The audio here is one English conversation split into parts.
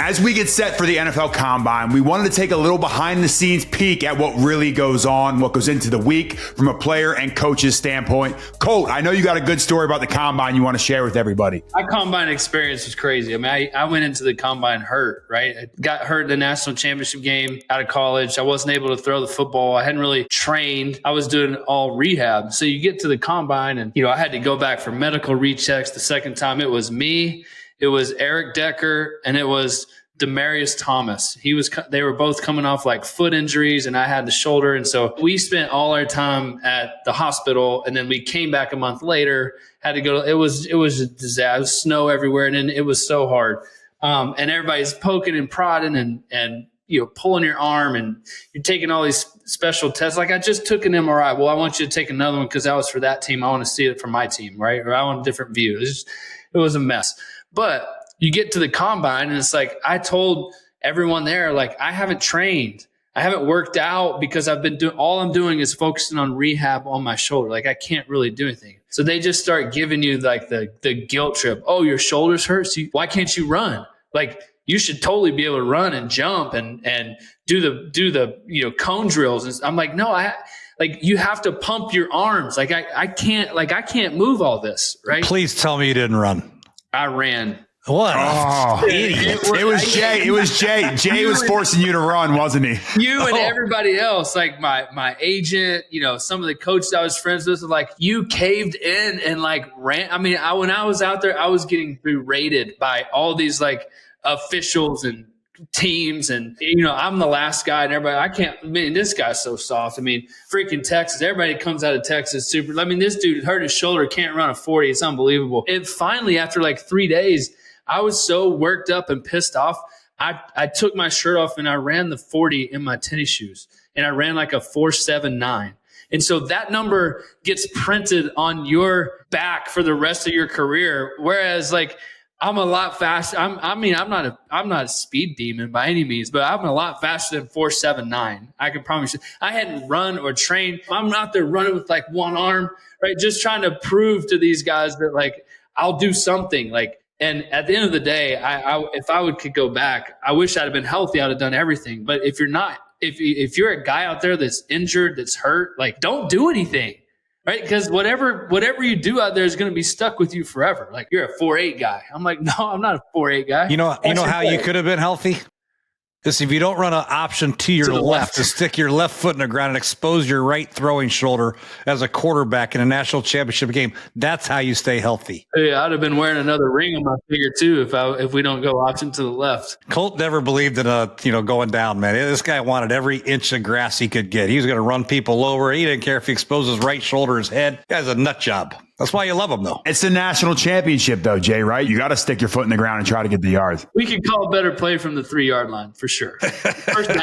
As we get set for the NFL Combine, we wanted to take a little behind-the-scenes peek at what really goes on, what goes into the week from a player and coach's standpoint. Colt, I know you got a good story about the Combine you want to share with everybody. My Combine experience was crazy. I mean, I went into the Combine hurt, right? I got hurt in the national championship game out of college. I wasn't able to throw the football. I hadn't really trained. I was doing all rehab. So you get to the Combine and, I had to go back for medical rechecks. The second time it was me, it was Eric Decker, and it was Demarius Thomas. They were both coming off like foot injuries, and I had the shoulder. And so we spent all our time at the hospital, and then we came back a month later, had to go. It was a disaster. It was snow everywhere, and then it was so hard. And everybody's poking and prodding and pulling your arm, and you're taking all these special tests. Like, I just took an MRI. Well, I want you to take another one because that was for that team. I want to see it from my team, right? Or I want a different view. It was a mess. But you get to the Combine, and it's like, I told everyone there, like, I haven't trained. I haven't worked out because I've been doing, all I'm doing is focusing on rehab on my shoulder. Like, I can't really do anything. So they just start giving you like the guilt trip. Oh, your shoulders hurt. So why can't you run? Like, you should totally be able to run and jump and do the cone drills. And I'm like, no, you have to pump your arms. Like, I can't move all this, right? Please tell me you didn't run. I ran. What? Oh, idiot. It was Jay. It was Jay. Jay was forcing you to run, wasn't he? You and everybody else, like my agent, some of the coaches I was friends with, like, you caved in and like ran. I mean, when I was out there, I was getting berated by all these like officials and teams, and I'm the last guy, and everybody, this guy's so soft. I mean, freaking Texas, everybody comes out of Texas super. I mean, this dude hurt his shoulder, can't run a 40. It's unbelievable. And finally, after like 3 days, I was so worked up and pissed off. I took my shirt off and I ran the 40 in my tennis shoes, and I ran like a 4.79. And so that number gets printed on your back for the rest of your career. Whereas like, I'm a lot faster. I'm not a speed demon by any means, but I'm a lot faster than 4.79. I can promise you. I hadn't run or trained. I'm not there running with like one arm, right? Just trying to prove to these guys that like I'll do something. Like, and at the end of the day, if I could go back, I wish I'd have been healthy. I'd have done everything. But if you're not, if you're a guy out there that's injured, that's hurt, like, don't do anything. Right? Because whatever you do out there is going to be stuck with you forever. Like, you're a 4.8 guy. I'm like, no, I'm not a 4.8 guy. You know how you could have been healthy? Is if you don't run an option to your left to stick your left foot in the ground and expose your right throwing shoulder as a quarterback in a national championship game. That's how you stay healthy. Yeah, I'd have been wearing another ring on my finger too if we don't go option to the left. Colt never believed in going down, man. This guy wanted every inch of grass he could get. He was going to run people over. He didn't care if he exposed his right shoulder, his head. The guy's a nut job. That's why you love him, though. It's the national championship, though, Jay, right? You got to stick your foot in the ground and try to get the yards. We could call a better play from the 3-yard line for sure.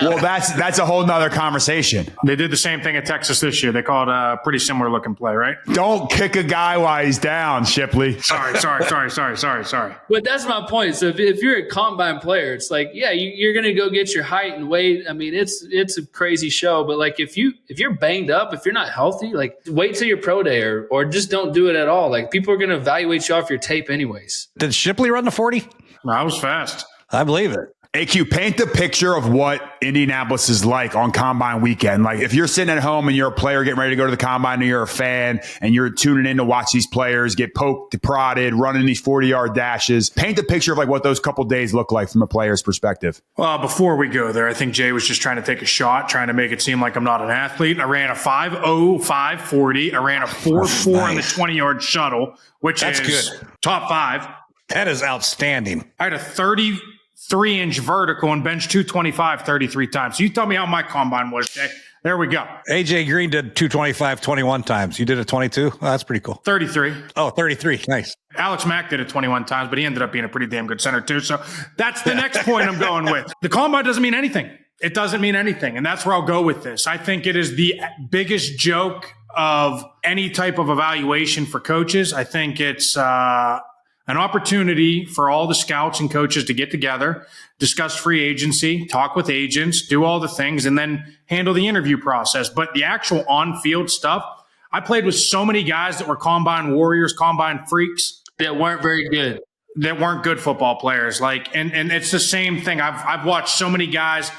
Well, that's a whole nother conversation. They did the same thing at Texas this year. They called a pretty similar looking play, right? Don't kick a guy while he's down, Shipley. Sorry. But that's my point. So if you're a Combine player, it's like, yeah, you're going to go get your height and weight. I mean, it's a crazy show. But like, if you're banged up, if you're not healthy, like, wait till your pro day or just don't do it at all. Like, people are going to evaluate you off your tape anyways. Did Shipley run the 40? No, I was fast. I believe it. AQ, paint the picture of what Indianapolis is like on Combine weekend. Like, if you're sitting at home and you're a player getting ready to go to the Combine, and you're a fan and you're tuning in to watch these players get poked, prodded, running these 40-yard dashes, paint the picture of like what those couple days look like from a player's perspective. Well, before we go there, I think Jay was just trying to take a shot, trying to make it seem like I'm not an athlete. I ran a 5.0, 5.40. I ran a 4.4 in the 20-yard shuttle, which That's is good. top 5. That is outstanding. I had a 33-inch vertical and bench 225 33 times. So you tell me how my Combine was, Jay. There we go. AJ Green did 225 21 times. You did it 22? Oh, that's pretty cool. 33. Oh, 33. Nice. Alex Mack did it 21 times, but he ended up being a pretty damn good center too. So that's the next point I'm going with. The Combine doesn't mean anything. It doesn't mean anything. And that's where I'll go with this. I think it is the biggest joke of any type of evaluation for coaches. I think it's an opportunity for all the scouts and coaches to get together, discuss free agency, talk with agents, do all the things, and then handle the interview process. But the actual on-field stuff, I played with so many guys that were Combine warriors, Combine freaks. That weren't very good. that weren't good football players. Like, and it's the same thing. I've watched so many guys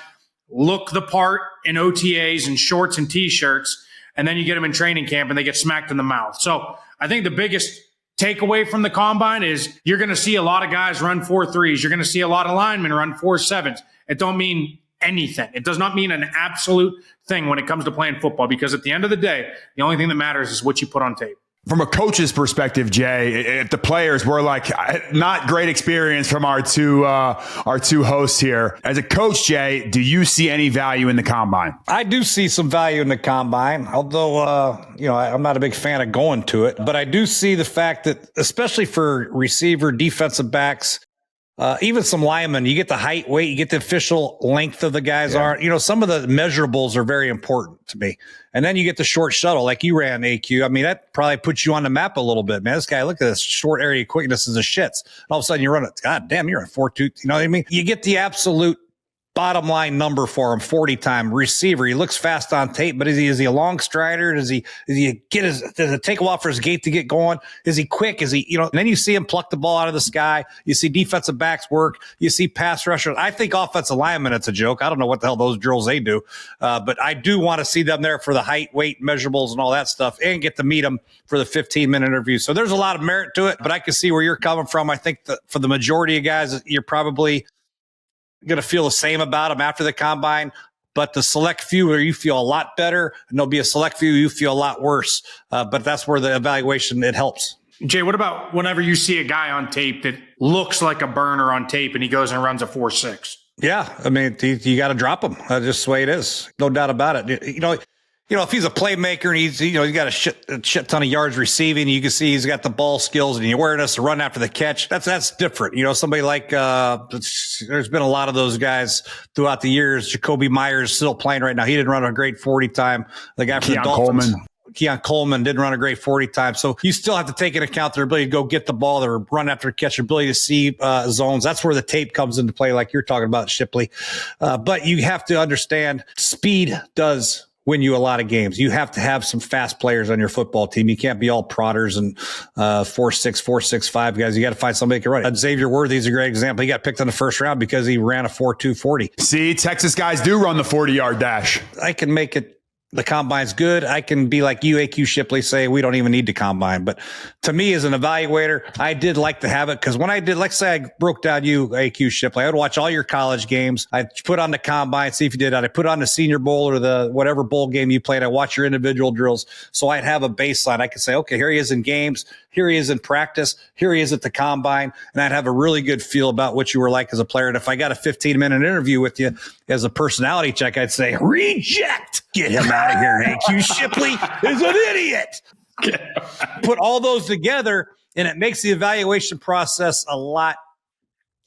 look the part in OTAs and shorts and t-shirts, and then you get them in training camp and they get smacked in the mouth. So I think the biggest takeaway from the combine is you're going to see a lot of guys run 4.3s. You're going to see a lot of linemen run 4.7s. It don't mean anything. It does not mean an absolute thing when it comes to playing football, because at the end of the day, the only thing that matters is what you put on tape. From a coach's perspective, Jay, if the players were like, not great experience from our two hosts here. As a coach, Jay, do you see any value in the combine? I do see some value in the combine, although, I'm not a big fan of going to it. But I do see the fact that, especially for receiver, defensive backs, even some linemen, you get the height, weight, you get the official length of the guys' arm. Some of the measurables are very important to me. And then you get the short shuttle like you ran, AQ. I mean, that probably puts you on the map a little bit, man. This guy, look at this short area quickness is a shits. And all of a sudden you run it. God damn, you're at 4.2. You know what I mean? You get the absolute bottom line number for him, 40 time receiver. He looks fast on tape, but is he a long strider? Does it take a while for his gait to get going? Is he quick? And then you see him pluck the ball out of the sky. You see defensive backs work. You see pass rushers. I think offensive linemen, it's a joke. I don't know what the hell those drills they do. But I do want to see them there for the height, weight, measurables and all that stuff, and get to meet them for the 15-minute interview. So there's a lot of merit to it, but I can see where you're coming from. I think that for the majority of guys, you're probably going to feel the same about them after the combine, but the select few where you feel a lot better, and there'll be a select few you feel a lot worse. But that's where the evaluation, it helps. Jay, what about whenever you see a guy on tape that looks like a burner on tape and he goes and runs a 4.6? Yeah. I mean, you got to drop him. That's just the way it is. No doubt about it. If he's a playmaker and he's got a shit ton of yards receiving, you can see he's got the ball skills and the awareness to run after the catch. That's different. Somebody like, there's been a lot of those guys throughout the years. Jacoby Myers still playing right now. He didn't run a great 40 time. The guy from the Dolphins. Keon Coleman didn't run a great 40 time. So you still have to take into account their ability to go get the ball, their run after catch, their ability to see zones. That's where the tape comes into play, like you're talking about, Shipley. But you have to understand speed does win you a lot of games. You have to have some fast players on your football team. You can't be all prodders and 4.6, 4.65 guys. You got to find somebody who can run it. Xavier Worthy is a great example. He got picked in the first round because he ran a 4.2 40. See, Texas guys do run the 40-yard dash. I can make it. The combine's good. I can be like you, AQ Shipley, say we don't even need to combine. But to me, as an evaluator, I did like to have it because when I did, like say I broke down you, AQ Shipley, I would watch all your college games. I'd put on the combine, see if you did that. I put on the Senior Bowl or the whatever bowl game you played. I watch your individual drills. So I'd have a baseline. I could say, okay, here he is in games. Here he is in practice. Here he is at the combine. And I'd have a really good feel about what you were like as a player. And if I got a 15-minute interview with you as a personality check, I'd say, reject. Get him out of here. AQ Shipley is an idiot. Put all those together, and it makes the evaluation process a lot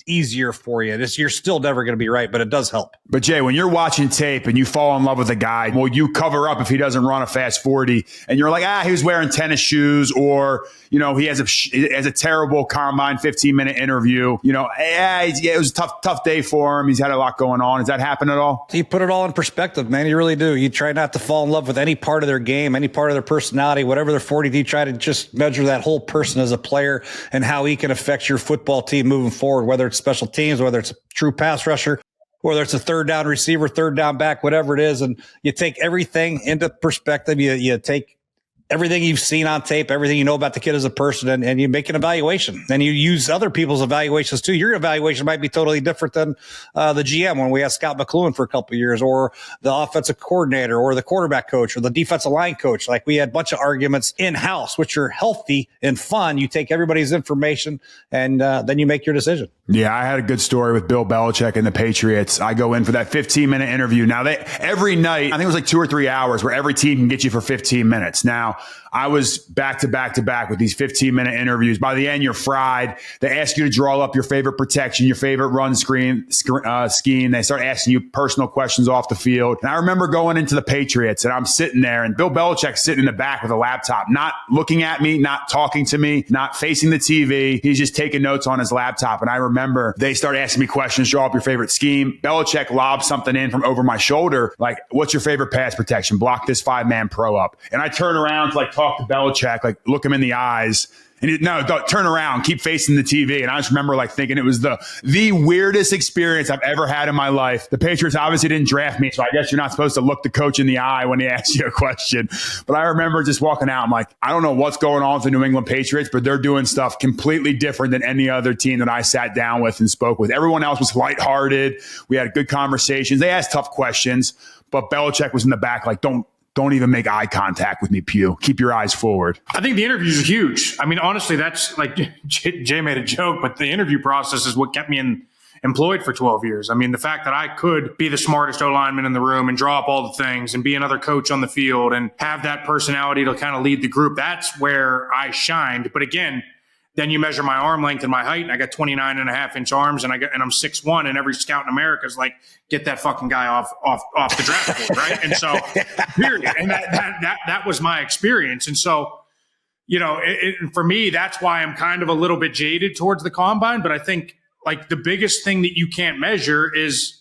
easier for you. You're still never going to be right, but it does help. But Jay, when you're watching tape and you fall in love with a guy, well, you cover up if he doesn't run a fast 40 and you're like, he was wearing tennis shoes, or, he has a terrible combine 15-minute interview. It was a tough day for him. He's had a lot going on. Does that happen at all? You put it all in perspective, man. You really do. You try not to fall in love with any part of their game, any part of their personality, whatever they're 40. You try to just measure that whole person as a player and how he can affect your football team moving forward, whether it's special teams, whether it's a true pass rusher, whether it's a third down receiver, third down back, whatever it is. And you take everything into perspective. You take everything you've seen on tape, everything you know about the kid as a person, and you make an evaluation. And you use other people's evaluations too. Your evaluation might be totally different than the GM when we had Scott McCloughan for a couple of years, or the offensive coordinator, or the quarterback coach, or the defensive line coach. Like we had a bunch of arguments in-house, which are healthy and fun. You take everybody's information and then you make your decision. Yeah, I had a good story with Bill Belichick and the Patriots. I go in for that 15-minute interview. Now, every night, I think it was like 2 or 3 hours where every team can get you for 15 minutes. Now, I was back to back to back with these 15-minute interviews. By the end, you're fried. They ask you to draw up your favorite protection, your favorite run scheme. They start asking you personal questions off the field. And I remember going into the Patriots, and I'm sitting there, and Bill Belichick's sitting in the back with a laptop, not looking at me, not talking to me, not facing the TV. He's just taking notes on his laptop. And I remember they start asking me questions, draw up your favorite scheme. Belichick lobs something in from over my shoulder, like, what's your favorite pass protection? Block this 5-man pro up. And I turn around to talk to Belichick, look him in the eyes. Don't turn around, keep facing the TV. And I just remember like thinking it was the weirdest experience I've ever had in my life. The Patriots obviously didn't draft me, so I guess you're not supposed to look the coach in the eye when he asks you a question. But I remember just walking out. I'm like, I don't know what's going on with the New England Patriots, but they're doing stuff completely different than any other team that I sat down with and spoke with. Everyone else was lighthearted. We had good conversations. They asked tough questions, but Belichick was in the back like, don't even make eye contact with me, Pugh. Keep your eyes forward. I think the interviews are huge. I mean, honestly, that's like Jay made a joke, but the interview process is what kept me employed for 12 years. I mean, the fact that I could be the smartest O-lineman in the room and draw up all the things and be another coach on the field and have that personality to kind of lead the group, that's where I shined. But again, then you measure my arm length and my height, and I got 29.5-inch arms, and I'm 6'1", and every scout in America is like, get that fucking guy off the draft board, right? And so, period. And that was my experience. And so, you know, for me, that's why I'm kind of a little bit jaded towards the combine. But I think like the biggest thing that you can't measure is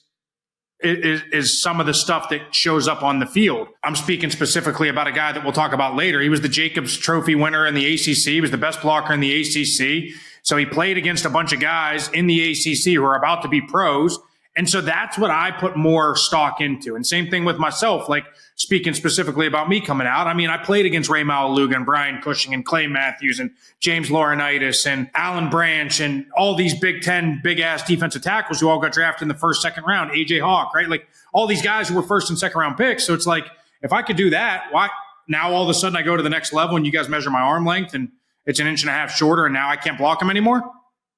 some of the stuff that shows up on the field. I'm speaking specifically about a guy that we'll talk about later. He was the Jacobs Trophy winner in the ACC. He was the best blocker in the ACC. So he played against a bunch of guys in the ACC who are about to be pros. And so that's what I put more stock into. And same thing with myself, like speaking specifically about me coming out. I mean, I played against Ray Malaluga and Brian Cushing and Clay Matthews and James Laurinaitis and Alan Branch and all these Big Ten big-ass defensive tackles who all got drafted in the first, second round, A.J. Hawk, right? Like all these guys who were first and second round picks. So it's like, if I could do that, why now all of a sudden I go to the next level and you guys measure my arm length and it's 1.5 inches shorter and now I can't block them anymore?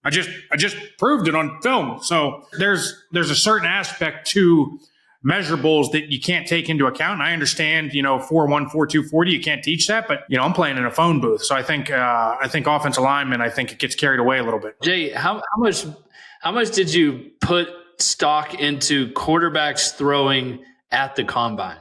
I just proved it on film. So there's a certain aspect to measurables that you can't take into account. And I understand, 4.1, 4.2, 40, you can't teach that, but I'm playing in a phone booth. So I think offensive lineman, I think it gets carried away a little bit. Jay, how much did you put stock into quarterbacks throwing at the combine?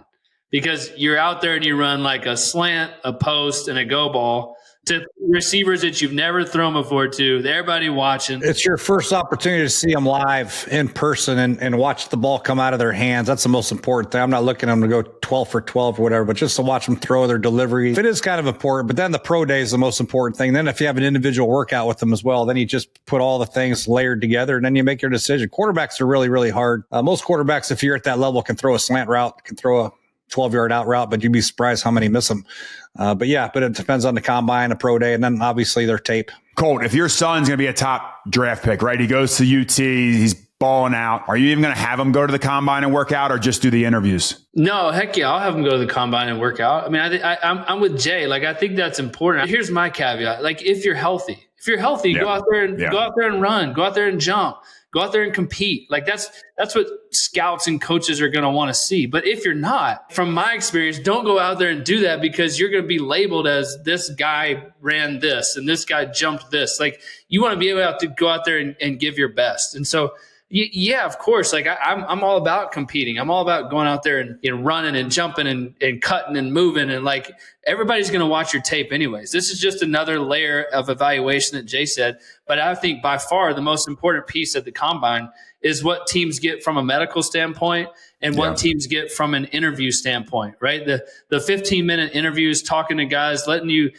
Because you're out there and you run like a slant, a post, and a go ball to receivers that you've never thrown before to everybody watching. It's your first opportunity to see them live in person and watch the ball come out of their hands. That's the most important thing. I'm not looking at them to go 12 for 12 or whatever, but just to watch them throw their delivery. It is kind of important, but then the pro day is the most important thing. Then if you have an individual workout with them as well, then you just put all the things layered together and then you make your decision. Quarterbacks are really, really hard. Most quarterbacks, if you're at that level, can throw a slant route, can throw a 12-yard out route, but you'd be surprised how many miss them. But it depends on the combine, a pro day, and then obviously their tape. Colt, if your son's going to be a top draft pick, right? He goes to UT, he's balling out. Are you even going to have him go to the combine and work out or just do the interviews? No, heck yeah. I'll have him go to the combine and work out. I mean, I'm with Jay. Like, I think that's important. Here's my caveat. Like, if you're healthy, go out there and run, go out there and jump. Go out there and compete. Like that's what scouts and coaches are going to want to see. But if you're not, from my experience, don't go out there and do that because you're going to be labeled as this guy ran this and this guy jumped this. Like you want to be able to go out there and give your best. And so, yeah, of course. Like I'm all about competing. I'm all about going out there and running and jumping and cutting and moving. And like everybody's going to watch your tape anyways. This is just another layer of evaluation that Jay said. But I think by far the most important piece at the combine is what teams get from a medical standpoint and what teams get from an interview standpoint, right? The 15-minute interviews, talking to guys, letting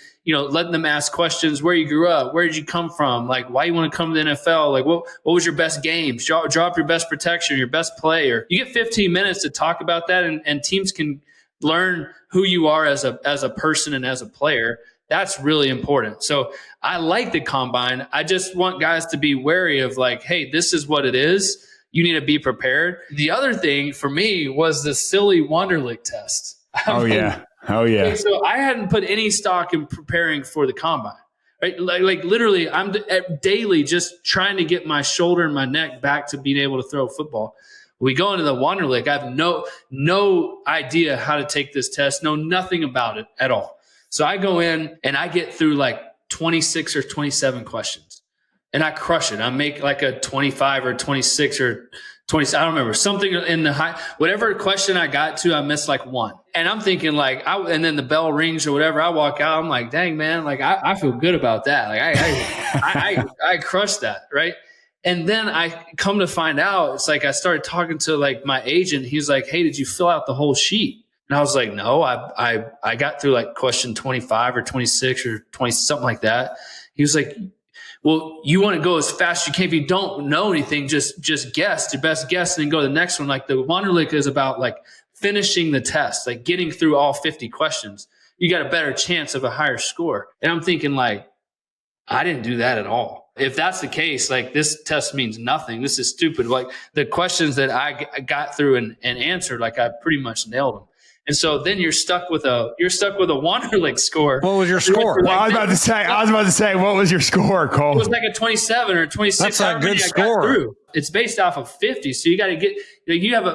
them ask questions, where you grew up, where did you come from, like why you want to come to the NFL, like what was your best games, draw up your best protection, your best player. You get 15 minutes to talk about that, and teams can learn who you are as a person and as a player. That's really important. So I like the combine. I just want guys to be wary of like, hey, this is what it is. You need to be prepared. The other thing for me was the silly Wonderlic test. Oh, yeah. So I hadn't put any stock in preparing for the combine. Right? Like literally, I'm daily just trying to get my shoulder and my neck back to being able to throw a football. We go into the Wonderlic. I have no idea how to take this test, know nothing about it at all. So I go in and I get through like 26 or 27 questions and I crush it. I make like a 25 or 26 or 20. I don't remember, something in the high, whatever question I got to, I missed like one. And I'm thinking like, and then the bell rings or whatever. I walk out. I'm like, dang, man, like I feel good about that. Like I crushed that. Right. And then I come to find out, it's like I started talking to like my agent. He's like, hey, did you fill out the whole sheet? And I was like, no, I got through like question 25 or 26 or 20, something like that. He was like, well, you want to go as fast as you can. If you don't know anything, just guess your best guess and then go to the next one. Like the Wonderlic is about like finishing the test, like getting through all 50 questions. You got a better chance of a higher score. And I'm thinking like, I didn't do that at all. If that's the case, like this test means nothing. This is stupid. Like the questions that I got through and answered, like I pretty much nailed them. And so then you're stuck with a Wonderlic score. What was your score? Well, I was about to say, what was your score, Cole? It was like a 27 or 26. That's a good score. It's based off of 50. So you got to get,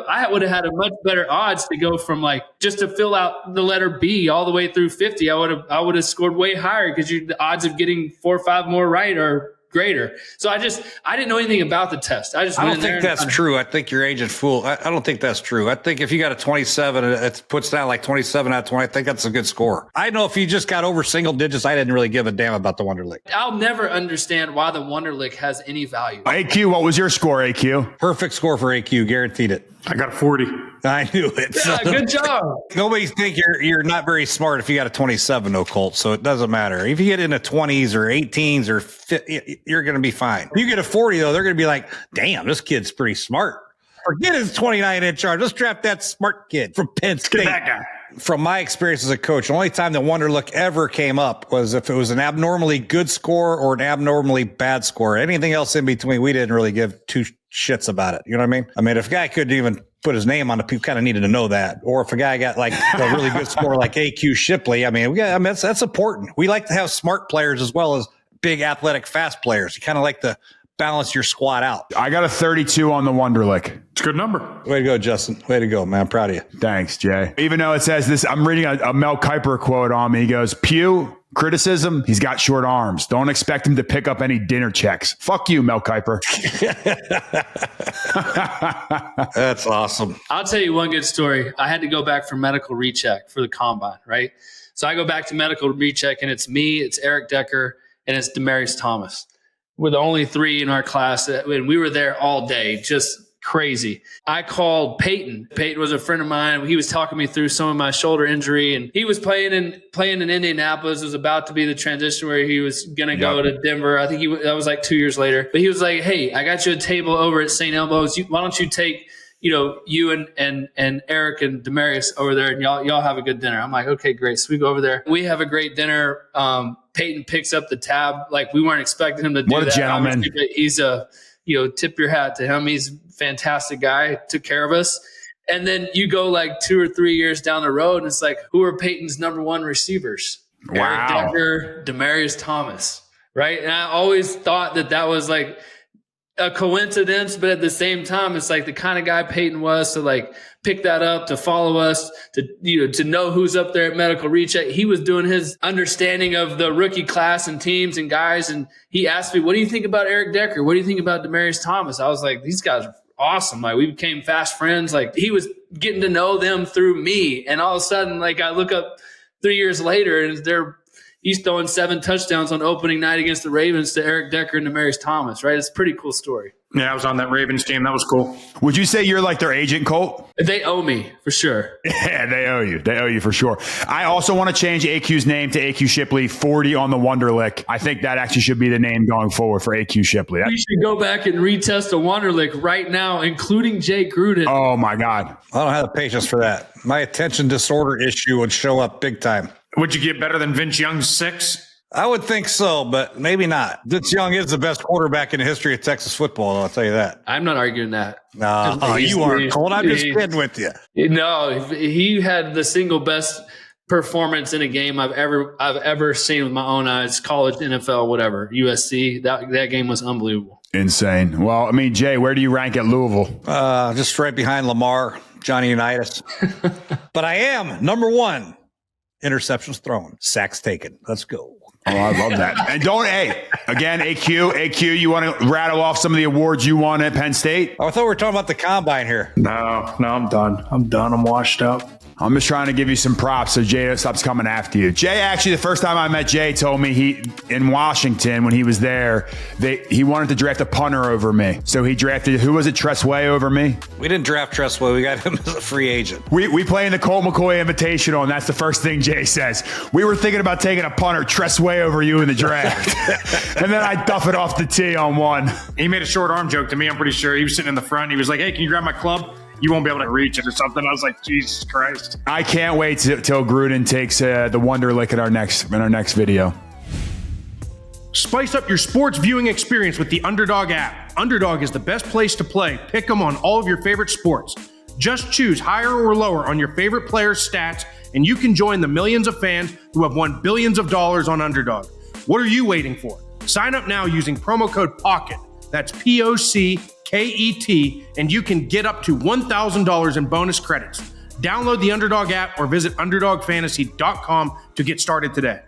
I would have had a much better odds to go from like, just to fill out the letter B all the way through 50. I would have scored way higher because the odds of getting 4 or 5 more right are greater. So I didn't know anything about the test. I don't think that's true. I think you're agent fool. I don't think that's true. I think if you got a 27, it puts down like 27 out of 20. I think that's a good score. I know if you just got over single digits, I didn't really give a damn about the Wonderlic. I'll never understand why the Wonderlic has any value. AQ, what was your score, AQ? Perfect score for AQ. Guaranteed it. I got a 40. I knew it. Yeah, good job. Nobody think you're not very smart if you got a 27, no, Colt. So it doesn't matter. If you get into 20s or 18s or 50, you're going to be fine. If you get a 40, though, they're going to be like, damn, this kid's pretty smart. Forget his 29-inch arm. Let's draft that smart kid from Penn State. That guy. From my experience as a coach, the only time the Wonderlic ever came up was if it was an abnormally good score or an abnormally bad score. Anything else in between, we didn't really give two shits about it. You know what I mean? I mean, if a guy couldn't even put his name on it, people kind of needed to know that. Or if a guy got like a really good score like AQ Shipley, that's important. We like to have smart players as well as big athletic fast players. You kind of like to balance your squad out. I got a 32 on the Wonderlic. It's a good number. Way to go, Justin. Way to go, man. I'm proud of you. Thanks, Jay. Even though it says this, I'm reading a Mel Kiper quote on me. He goes, Pugh, criticism, he's got short arms. Don't expect him to pick up any dinner checks. Fuck you, Mel Kiper. That's awesome. I'll tell you one good story. I had to go back for medical recheck for the combine, right? So I go back to medical recheck, and it's me, it's Eric Decker, and it's Demaryius Thomas. We're the only 3 in our class, and we were there all day, just crazy. I called Peyton. Peyton was a friend of mine. He was talking me through some of my shoulder injury, and he was playing in Indianapolis. It was about to be the transition where he was going to go to Denver. I think that was like 2 years later. But he was like, hey, I got you a table over at St. Elmo's. Why don't you take you and Eric and Demaryius over there, and y'all have a good dinner. I'm like, okay, great. So we go over there. We have a great dinner. Peyton picks up the tab. Like, we weren't expecting him to do that. What a gentleman. But he's tip your hat to him. He's a fantastic guy. Took care of us. And then you go like 2 or 3 years down the road, and it's like, who are Peyton's number 1 receivers? Wow. Eric Decker, Demaryius Thomas, right? And I always thought that was like a coincidence, but at the same time, it's like the kind of guy Peyton was to like pick that up, to follow us, to know who's up there at medical recheck. He was doing his understanding of the rookie class and teams and guys. And he asked me, what do you think about Eric Decker? What do you think about Demaryius Thomas? I was like, these guys are awesome. Like, we became fast friends. Like, he was getting to know them through me. And all of a sudden, like, I look up 3 years later and he's throwing 7 touchdowns on opening night against the Ravens to Eric Decker and Demaryius Thomas, right? It's a pretty cool story. Yeah, I was on that Ravens team. That was cool. Would you say you're like their agent, Colt? They owe me, for sure. Yeah, they owe you. They owe you for sure. I also want to change AQ's name to AQ Shipley, 40 on the Wonderlic. I think that actually should be the name going forward for AQ Shipley. We should go back and retest a Wonderlic right now, including Jay Gruden. Oh, my God. I don't have the patience for that. My attention disorder issue would show up big time. Would you get better than Vince Young's 6? I would think so, but maybe not. Vince Young is the best quarterback in the history of Texas football, I'll tell you that. I'm not arguing that. No, you aren't, Colt. I'm just kidding with you. No, he had the single best performance in a game I've ever seen with my own eyes, college, NFL, whatever, USC. That game was unbelievable. Insane. Well, I mean, Jay, where do you rank at Louisville? Just right behind Lamar, Johnny Unitas. But I am number 1. Interceptions thrown, sacks taken. Let's go. Oh, I love that. And again, AQ, you want to rattle off some of the awards you won at Penn State? Oh, I thought we were talking about the combine here. No, I'm done. I'm washed up. I'm just trying to give you some props so Jay stops coming after you. Jay, actually, the first time I met Jay, told me he in Washington when he was there, he wanted to draft a punter over me. So he drafted, who was it, Tressway over me? We didn't draft Tressway. We got him as a free agent. We play in the Colt McCoy Invitational, and that's the first thing Jay says. We were thinking about taking a punter, Tressway over you in the draft. And then I duff it off the tee on one. He made a short arm joke to me, I'm pretty sure. He was sitting in the front. He was like, hey, can you grab my club? You won't be able to reach it or something. I was like, Jesus Christ. I can't wait till Gruden takes the Wonderlic in our next video. Spice up your sports viewing experience with the Underdog app. Underdog is the best place to play. Pick 'em on all of your favorite sports. Just choose higher or lower on your favorite players' stats, and you can join the millions of fans who have won billions of dollars on Underdog. What are you waiting for? Sign up now using promo code POCKET. That's POCKET, and you can get up to $1,000 in bonus credits. Download the Underdog app or visit UnderdogFantasy.com to get started today.